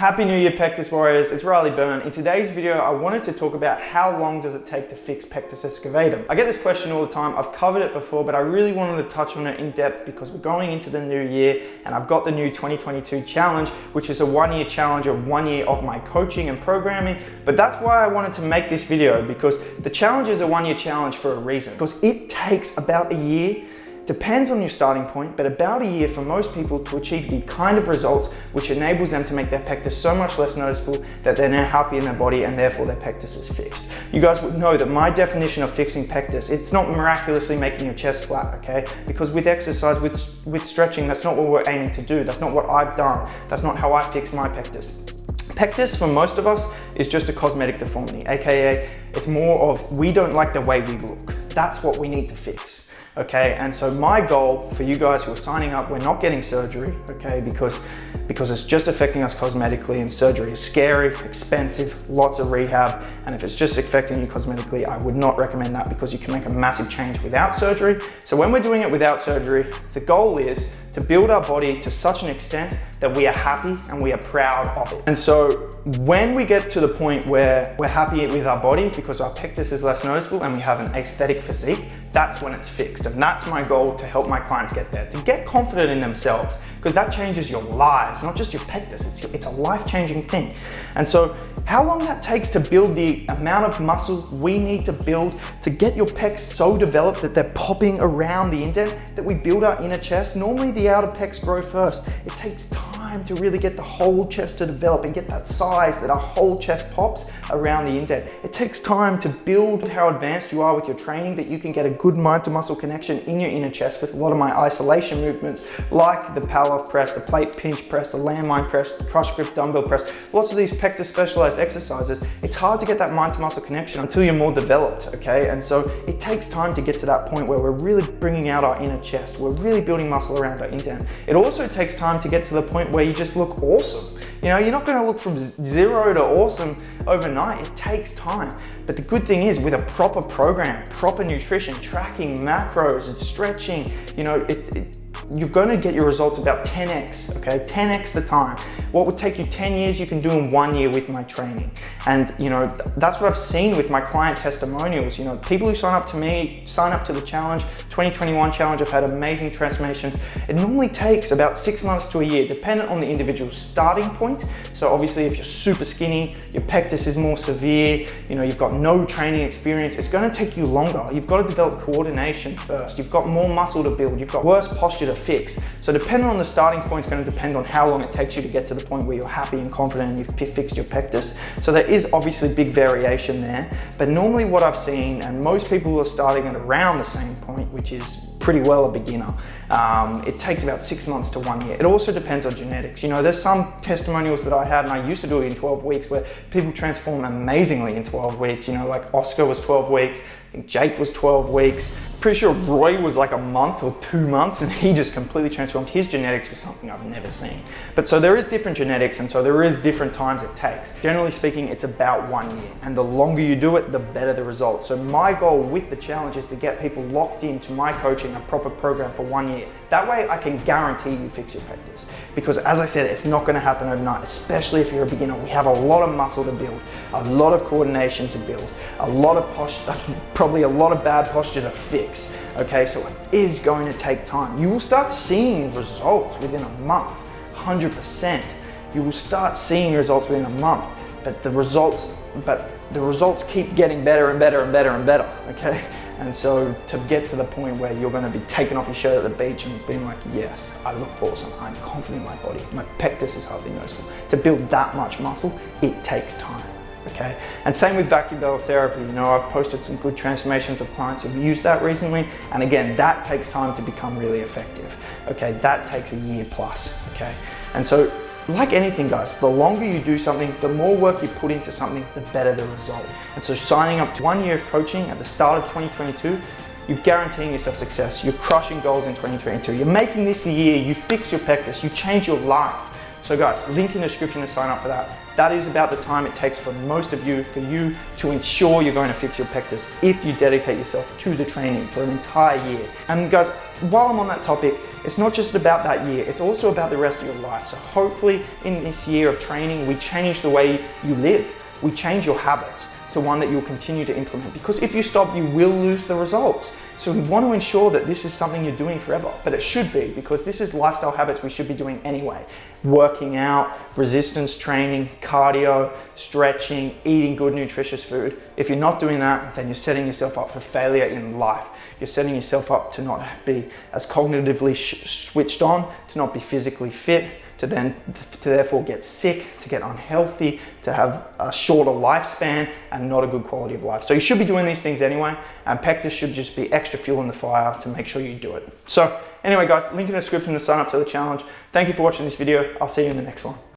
Happy New Year, Pectus Warriors. It's Riley Byrne. In today's video, I wanted to talk about how long does it take to fix pectus excavatum. I get this question all the time. I've covered it before, but I really wanted to touch on it in depth because we're going into the new year and I've got the new 2022 challenge, which is a 1-year challenge of 1 year of my coaching and programming. But that's why I wanted to make this video, because the challenge is a 1-year challenge for a reason, because it takes about a year. Depends on your starting point, but about a year for most people to achieve the kind of results which enables them to make their pectus so much less noticeable that they're now happy in their body and therefore their pectus is fixed. You guys would know that my definition of fixing pectus, it's not miraculously making your chest flat, okay? Because with exercise, with stretching, that's not what we're aiming to do. That's not what I've done. That's not how I fix my pectus. Pectus, for most of us, is just a cosmetic deformity, AKA it's more of we don't like the way we look. That's what we need to fix. Okay, and so my goal for you guys who are signing up, we're not getting surgery, okay, because it's just affecting us cosmetically, and surgery is scary, expensive, lots of rehab, and if it's just affecting you cosmetically, I would not recommend that because you can make a massive change without surgery. So when we're doing it without surgery, the goal is to build our body to such an extent that we are happy and we are proud of it. And so when we get to the point where we're happy with our body because our pectus is less noticeable and we have an aesthetic physique, that's when it's fixed. And that's my goal, to help my clients get there, to get confident in themselves, because that changes your lives, not just your pectus, it's a life-changing thing. And so how long that takes to build the amount of muscle we need to build to get your pecs so developed that they're popping around the indent, that we build our inner chest. Normally the outer pecs grow first. It takes time to really get the whole chest to develop and get that size that our whole chest pops around the indent. It takes time to build how advanced you are with your training, that you can get a good mind to muscle connection in your inner chest with a lot of my isolation movements, like the Pallof press, the plate pinch press, the landmine press, the crush grip dumbbell press, lots of these pectus specialized exercises. It's hard to get that mind to muscle connection until you're more developed, okay? And so it takes time to get to that point where we're really bringing out our inner chest. We're really building muscle around our indent. It also takes time to get to the point where you just look awesome. You know, you're not gonna look from 0 to awesome overnight. It takes time. But the good thing is, with a proper program, proper nutrition, tracking macros, and stretching, you know, you're gonna get your results about 10x, okay? 10x the time. What would take you 10 years, you can do in 1 year with my training. And you know, that's what I've seen with my client testimonials. You know, people who sign up to me, sign up to the challenge, 2021 challenge, have had amazing transformations. It normally takes about 6 months to a year, dependent on the individual starting point. So obviously if you're super skinny, your pectus is more severe, you know, you've got no training experience, it's gonna take you longer. You've got to develop coordination first. You've got more muscle to build. You've got worse posture to fix. So depending on the starting point, it's going to depend on how long it takes you to get to the point where you're happy and confident and you've fixed your pectus. So there is obviously big variation there, but normally what I've seen, and most people are starting at around the same point, which is pretty well a beginner, it takes about 6 months to 1 year. It also depends on genetics. You know, there's some testimonials that I had, and I used to do it in 12 weeks, where people transform amazingly in 12 weeks. You know, like Oscar was 12 weeks, I think Jake was 12 weeks. Pretty sure Roy was like a month or 2 months, and he just completely transformed. His genetics was something I've never seen. But so there is different genetics, and so there is different times it takes. Generally speaking, it's about 1 year, and the longer you do it, the better the results. So my goal with the challenge is to get people locked into my coaching, a proper program for 1 year. That way I can guarantee you fix your pectus. Because as I said, it's not gonna happen overnight, especially if you're a beginner. We have a lot of muscle to build, a lot of coordination to build, a lot of posture, probably a lot of bad posture to fix. Okay, so it is going to take time. You will start seeing results within a month, 100%. You will start seeing results within a month, but the results keep getting better and better and better and better, okay? And so to get to the point where you're gonna be taking off your shirt at the beach and being like, yes, I look awesome, I'm confident in my body, my pectus is hardly noticeable. To build that much muscle, it takes time. Okay, and same with vacuum bell therapy. You know, I've posted some good transformations of clients who've used that recently, and again, that takes time to become really effective. Okay, that takes a year plus. Okay, and so like anything, guys, the longer you do something, the more work you put into something, the better the result. And so signing up to 1 year of coaching at the start of 2022, you're guaranteeing yourself success. You're crushing goals in 2022. You're making this the year you fix your pectus, you change your life. So guys, link in the description to sign up for that. That is about the time it takes for most of you, for you to ensure you're going to fix your pectus if you dedicate yourself to the training for an entire year. And guys, while I'm on that topic, it's not just about that year, it's also about the rest of your life. So hopefully in this year of training, we change the way you live. We change your habits to one that you'll continue to implement, because if you stop, you will lose the results. So we want to ensure that this is something you're doing forever, but it should be, because this is lifestyle habits we should be doing anyway. Working out, resistance training, cardio, stretching, eating good nutritious food. If you're not doing that, then you're setting yourself up for failure in life. You're setting yourself up to not be as cognitively switched on, to not be physically fit, to therefore get sick, to get unhealthy, to have a shorter lifespan and not a good quality of life. So you should be doing these things anyway, and Pectus should just be extra fuel in the fire to make sure you do it. So anyway guys, link in the description to sign up to the challenge. Thank you for watching this video. I'll see you in the next one.